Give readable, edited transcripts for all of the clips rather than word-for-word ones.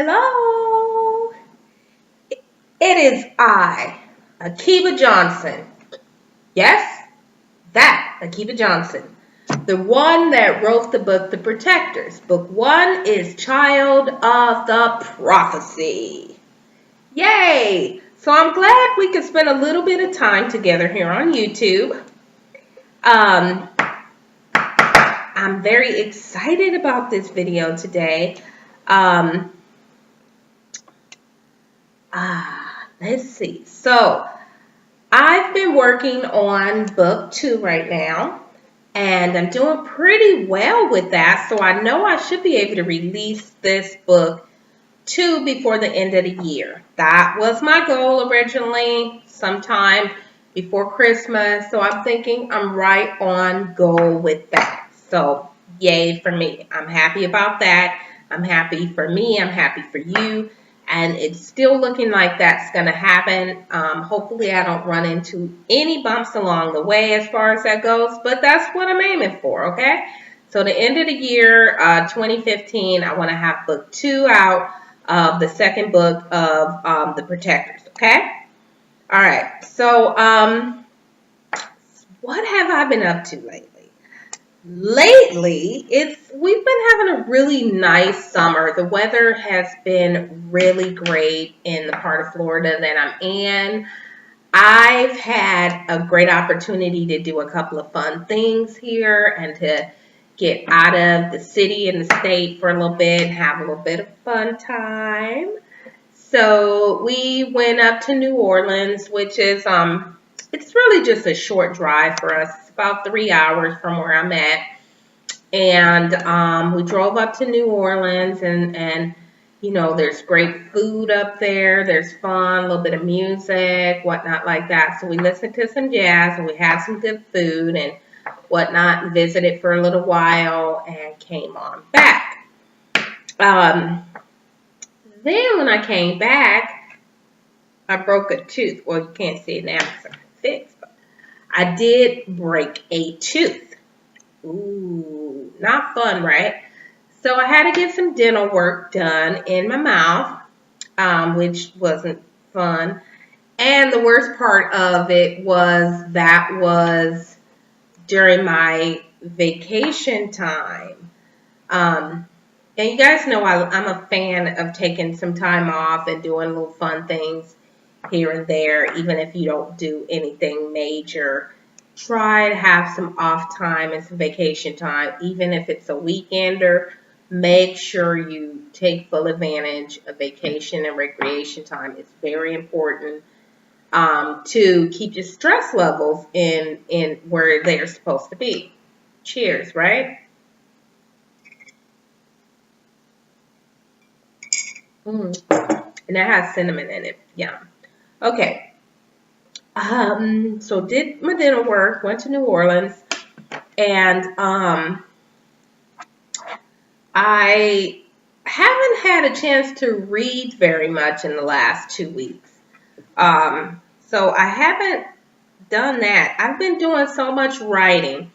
Hello. It is I, Akiva Johnson. Yes, that Akiva Johnson. The one that wrote the book, The Protectors. Book 1 is Child of the Prophecy. Yay! So I'm glad we could spend a little bit of time together here on YouTube. I'm very excited about this video today. Let's see. So I've been working on book 2 right now, and I'm doing pretty well with that. So I know I should be able to release this book 2 before the end of the year. That was my goal originally, sometime before Christmas. So I'm thinking I'm right on goal with that. So yay for me. I'm happy about that. I'm happy for me. I'm happy for you. And it's still looking like that's going to happen. Hopefully I don't run into any bumps along the way as far as that goes. But that's what I'm aiming for, okay? So the end of the year, 2015, I want to have book 2 out of the second book of The Protectors, okay? All right. So what have I been up to lately? Lately, we've been having a really nice summer. The weather has been really great in the part of Florida that I'm in. I've had a great opportunity to do a couple of fun things here and to get out of the city and the state for a little bit and have a little bit of fun time. So we went up to New Orleans, which is it's really just a short drive for us. It's about 3 hours from where I'm at. And we drove up to New Orleans and you know, there's great food up there. There's fun, a little bit of music, whatnot like that. So we listened to some jazz and we had some good food and whatnot, and visited for a little while and came on back. Then when I came back, I broke a tooth. Well, you can't see it now because I'm fixed, but I did break a tooth. Ooh, not fun, right? So I had to get some dental work done in my mouth, which wasn't fun. And the worst part of it was that was during my vacation time. And you guys know I'm a fan of taking some time off and doing little fun things here and there, even if you don't do anything major. Try to have some off time and some vacation time, even if it's a weekender. Make sure you take full advantage of vacation and recreation time. It's very important to keep your stress levels in where they're supposed to be. Cheers, right? And that has cinnamon in it. Yum. Okay. So did my dental work, went to New Orleans, and I haven't had a chance to read very much in the last 2 weeks. So I haven't done that. I've been doing so much writing.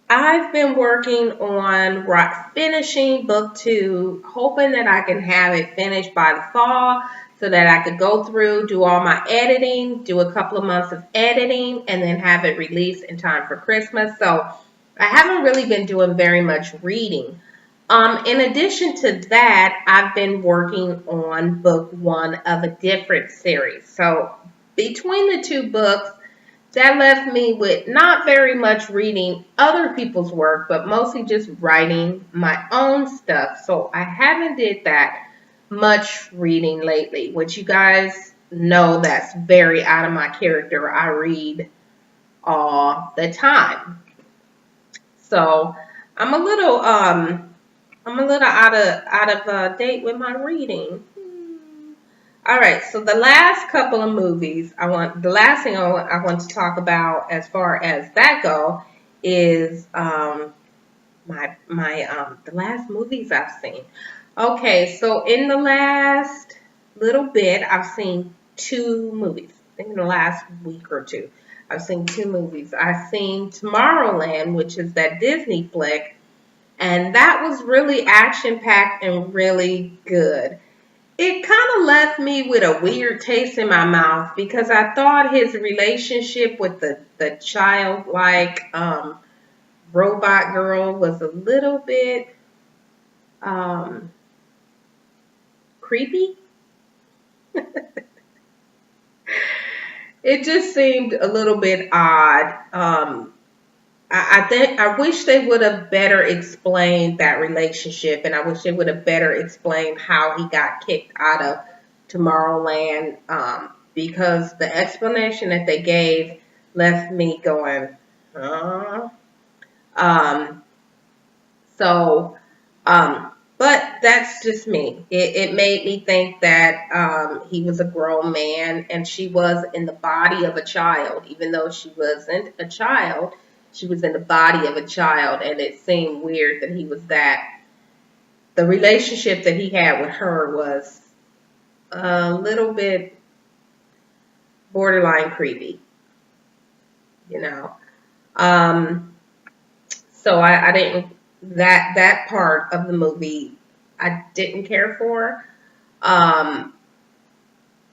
I've been working on finishing book 2, hoping that I can have it finished by the fall so that I could go through, do all my editing, do a couple of months of editing, and then have it released in time for Christmas. So I haven't really been doing very much reading. In addition to that, I've been working on book 1 of a different series. So between the 2 books, that left me with not very much reading other people's work, but mostly just writing my own stuff. So I haven't did that much reading lately, which you guys know that's very out of my character. I read all the time. So I'm a little out of date with my reading. All right, so the last couple of movies the last thing I want to talk about as far as that go is the last movies I've seen. Okay, so in the last little bit, I've seen 2 movies. I think in the last week or 2, I've seen 2 movies. I've seen Tomorrowland, which is that Disney flick And that was really action packed and really good. It kind of left me with a weird taste in my mouth because I thought his relationship with the childlike robot girl was a little bit um, creepy. It just seemed a little bit odd. I think I wish they would have better explained that relationship, and I wish they would have better explained how he got kicked out of Tomorrowland. Because the explanation that they gave left me going, huh? Um, so, um, but that's just me. It made me think that he was a grown man and she was in the body of a child, even though she wasn't a child. She was in the body of a child, and it seemed weird that he was that. The relationship that he had with her was a little bit borderline creepy, you know. Um, so I didn't that part of the movie I didn't care for. Um,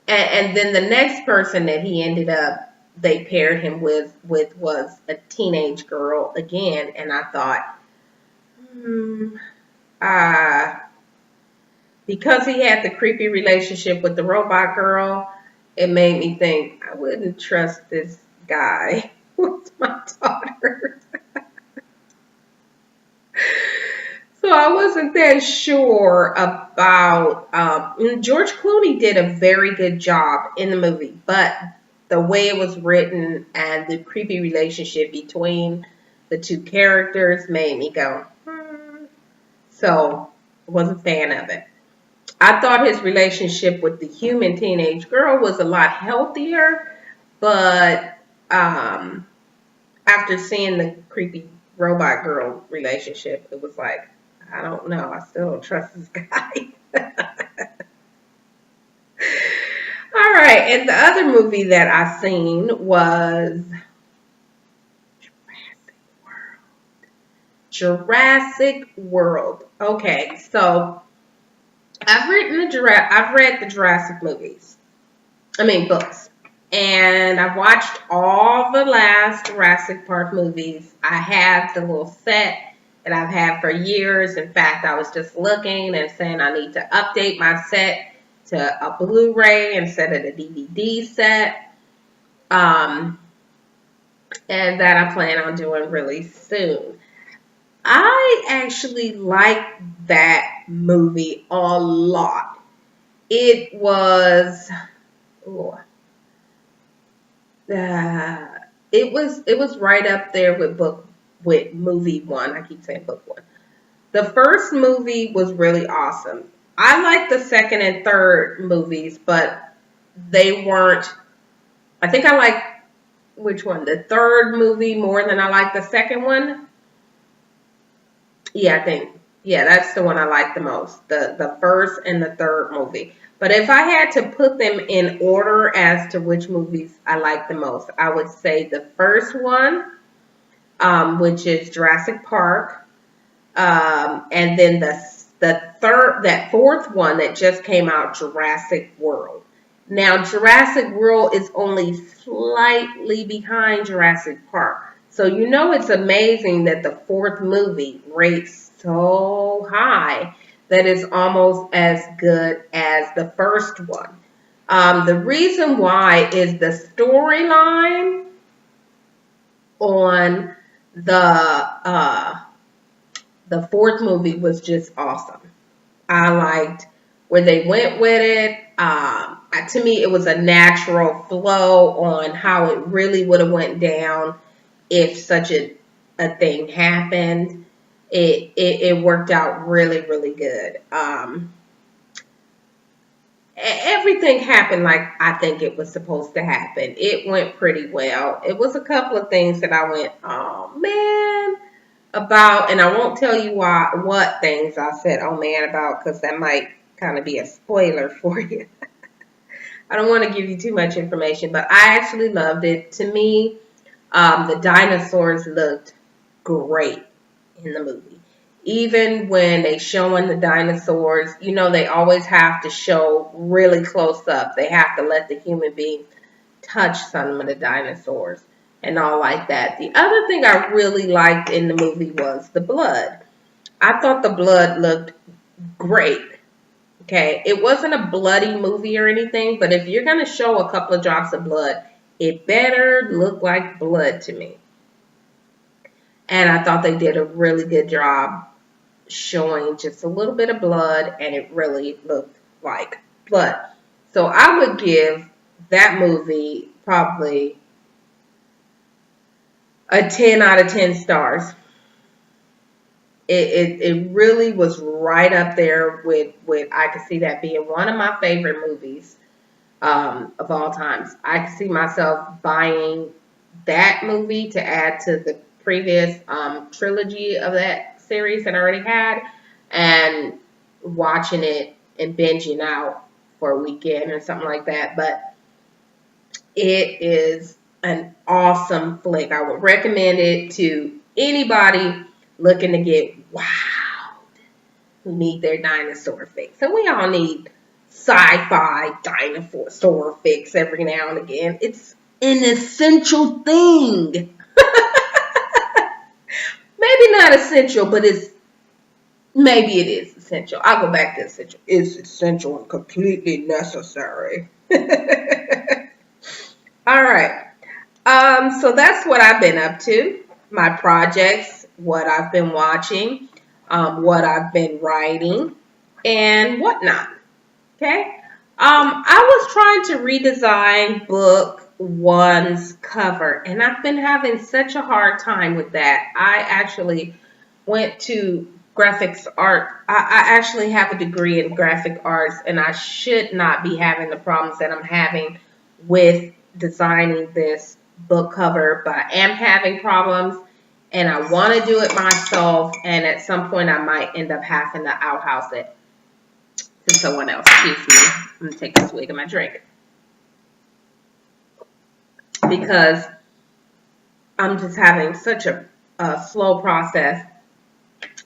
and then the next person that he ended up they paired him with was a teenage girl again, and I thought, hmm, uh, because he had the creepy relationship with the robot girl, it made me think I wouldn't trust this guy with my daughter. So I wasn't that sure about. George Clooney did a very good job in the movie, but the way it was written and the creepy relationship between the two characters made me go, hmm. So I wasn't a fan of it. I thought his relationship with the human teenage girl was a lot healthier, but um, after seeing the creepy robot girl relationship, it was like, I don't know. I still don't trust this guy. All right. And the other movie that I seen was Jurassic World. Okay. So I've read the Jurassic movies. I mean books. And I've watched all the last Jurassic Park movies. I have the little set that I've had for years. In fact, I was just looking and saying I need to update my set to a Blu-ray instead of the DVD set. Um, and that I plan on doing really soon. I actually like that movie a lot. It was, oh, uh, it was right up there with movie one. I keep saying book one. The first movie was really awesome. I like the second and third movies, but they weren't. I think I like which one? The third movie more than I like the second one. Yeah, I think. Yeah, that's the one I like the most. The first and the third movie. But if I had to put them in order as to which movies I like the most, I would say the first one, which is Jurassic Park, and then that fourth one that just came out, Jurassic World. Now, Jurassic World is only slightly behind Jurassic Park. So you know it's amazing that the fourth movie rates so high that it's almost as good as the first one. The reason why is the storyline on uh, the fourth movie was just awesome. I liked where they went with it. To me, it was a natural flow on how it really would have went down if such a thing happened. It worked out really, really good. Everything happened like I think it was supposed to happen. It went pretty well. It was a couple of things that I went, oh man, about, and I won't tell you what things I said, oh man, about, because that might kind of be a spoiler for you. I don't want to give you too much information, but I actually loved it. To me, the dinosaurs looked great in the movie. Even when they showing the dinosaurs, they always have to show really close up. They have to let the human being touch some of the dinosaurs and all like that. The other thing I really liked in the movie was the blood. I thought the blood looked great. Okay, it wasn't a bloody movie or anything, but if you're going to show a couple of drops of blood, it better look like blood to me. And I thought they did a really good job showing just a little bit of blood, and it really looked like blood. So I would give that movie probably a 10 out of 10 stars. It really was right up there with I could see that being one of my favorite movies of all times. I could see myself buying that movie to add to the previous trilogy of that series that I already had, and watching it and binging out for a weekend or something like that. But it is an awesome flick. I would recommend it to anybody looking to get wow, who need their dinosaur fix. And we all need sci-fi dinosaur fix every now and again. It's an essential thing. Maybe not essential, but maybe it is essential. I'll go back to essential. It's essential and completely necessary. All right. So that's what I've been up to. My projects, what I've been watching, what I've been writing, and whatnot. Okay. I was trying to redesign book one's cover, and I've been having such a hard time with that. I actually went to graphics art. I actually have a degree in graphic arts, and I should not be having the problems that I'm having with designing this book cover, but I am having problems, and I want to do it myself, and at some point I might end up having to outhouse it to someone else. Excuse me. I'm going to take a swig of my drink. Because I'm just having such a slow process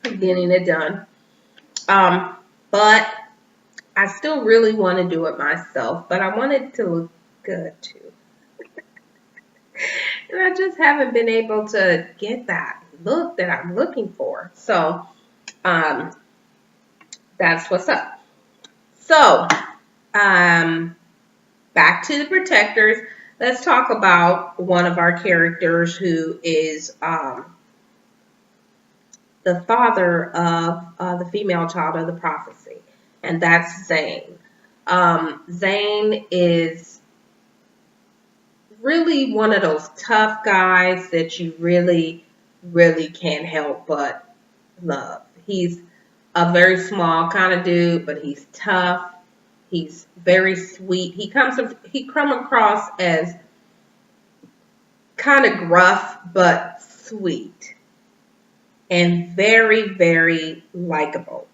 of getting it done. But I still really want to do it myself, but I want it to look good too. And I just haven't been able to get that look that I'm looking for. So that's what's up. So back to the protectors. Let's talk about one of our characters who is the father of the female child of the prophecy, and that's Zane. Zane is really one of those tough guys that you really, really can't help but love. He's a very small kind of dude, but he's tough. He's very sweet. He comes across as kind of gruff, but sweet. And very, very likable.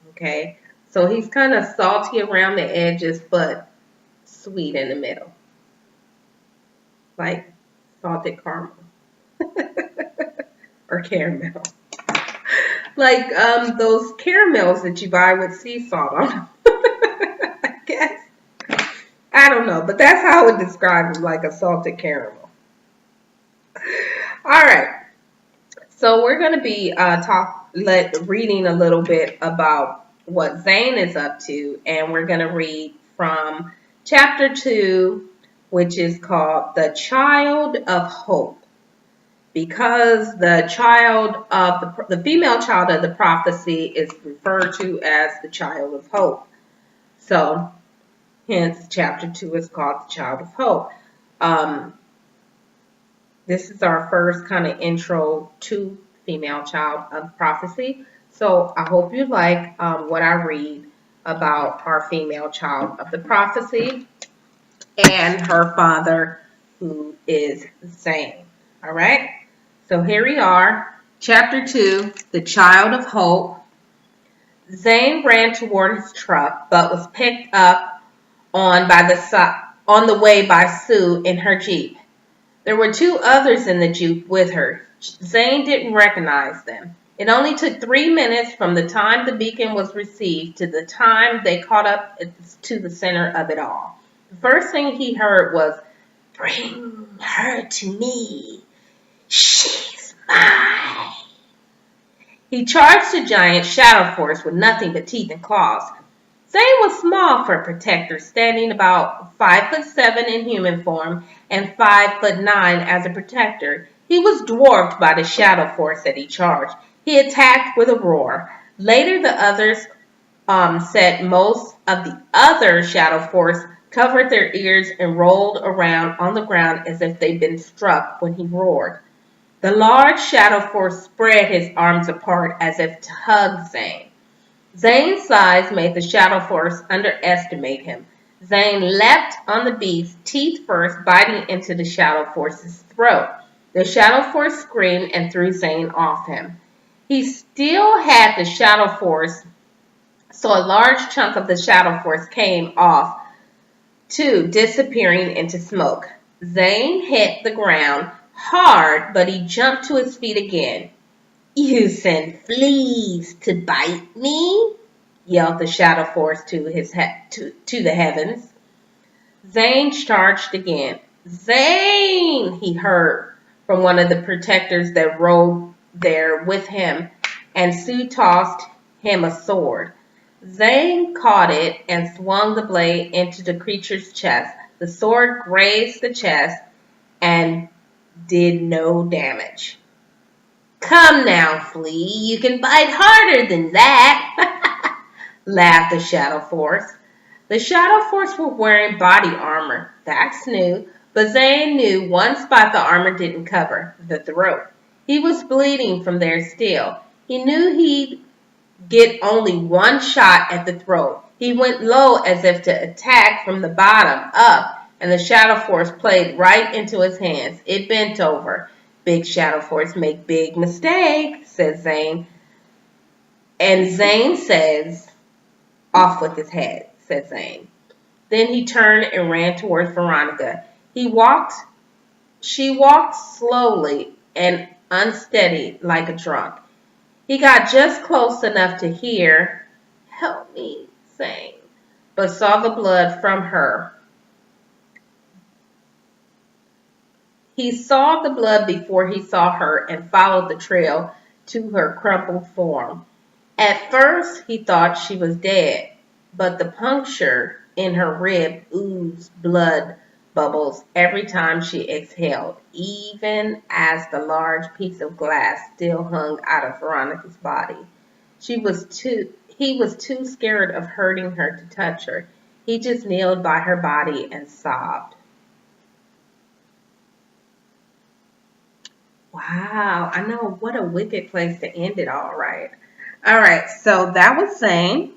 Okay? So he's kind of salty around the edges, but sweet in the middle. Like salted caramel. Or caramel. Like those caramels that you buy with sea salt on them. I guess. I don't know, but that's how I would describe him, like a salted caramel. All right. So we're going to be reading a little bit about what Zane is up to, and we're going to read from chapter 2, which is called The Child of Hope. Because the child of the female child of the prophecy is referred to as the child of hope. So, hence chapter 2 is called The Child of Hope. This is our first kind of intro to female child of prophecy. So I hope you like what I read about our female child of the prophecy and her father, who is Zane. All right. So here we are, chapter 2, The Child of Hope. Zane ran toward his truck, but was picked up on the way by Sue in her Jeep. There were 2 others in the Jeep with her. Zane didn't recognize them. It only took 3 minutes from the time the beacon was received to the time they caught up to the center of it all. The first thing he heard was, "Bring her to me. She's mine." He charged the giant shadow force with nothing but teeth and claws. Zane was small for a protector, standing about 5'7" in human form and 5'9" as a protector. He was dwarfed by the shadow force that he charged. He attacked with a roar. Later, the others said most of the other shadow force covered their ears and rolled around on the ground as if they'd been struck when he roared. The large shadow force spread his arms apart as if to hug Zane. Zane's size made the shadow force underestimate him. Zane leapt on the beast, teeth first, biting into the shadow force's throat. The shadow force screamed and threw Zane off him. He still had the shadow force, so a large chunk of the shadow force came off too, disappearing into smoke. Zane hit the ground hard, but he jumped to his feet again. "You send fleas to bite me?" yelled the shadow force to the heavens. Zane charged again. "Zane!" he heard from one of the protectors that rode there with him, and Sue tossed him a sword. Zane caught it and swung the blade into the creature's chest. The sword grazed the chest and did no damage. "Come now, Flea, you can bite harder than that," laughed the Shadow Force. The Shadow Force were wearing body armor. That's new, but Zane knew one spot the armor didn't cover, the throat. He was bleeding from there still. He knew he'd get only one shot at the throat. He went low as if to attack from the bottom up, and the Shadow Force played right into his hands. It bent over. "Big Shadow Force make big mistake," said Zane. And Zane says, "Off with his head," said Zane. Then he turned and ran towards Veronica. She walked slowly and unsteady like a drunk. He got just close enough to hear, "Help me," Zane, but saw the blood from her. He saw the blood before he saw her and followed the trail to her crumpled form. At first, he thought she was dead, but the puncture in her rib oozed blood bubbles every time she exhaled, even as the large piece of glass still hung out of Veronica's body. He was too scared of hurting her to touch her. He just kneeled by her body and sobbed. Wow, I know, what a wicked place to end it all, right? All right, so that was Zane,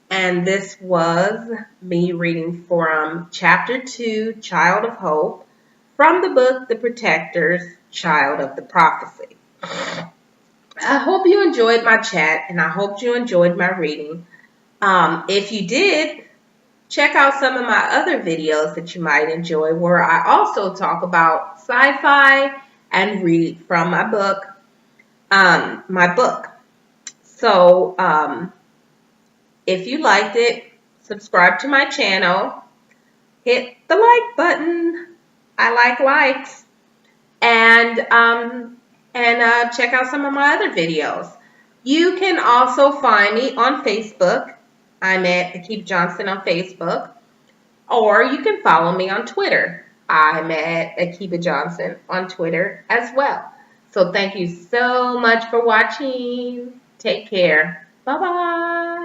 and this was me reading from Chapter 2, Child of Hope, from the book The Protectors, Child of the Prophecy. I hope you enjoyed my chat, and I hope you enjoyed my reading. If you did, check out some of my other videos that you might enjoy, where I also talk about sci-fi and read from my book. So, if you liked it, subscribe to my channel, hit the like button. I like likes, and check out some of my other videos. You can also find me on Facebook. I'm at Akiba Johnson on Facebook, or you can follow me on Twitter. I'm at Akiba Johnson on Twitter as well. So thank you so much for watching. Take care. Bye-bye.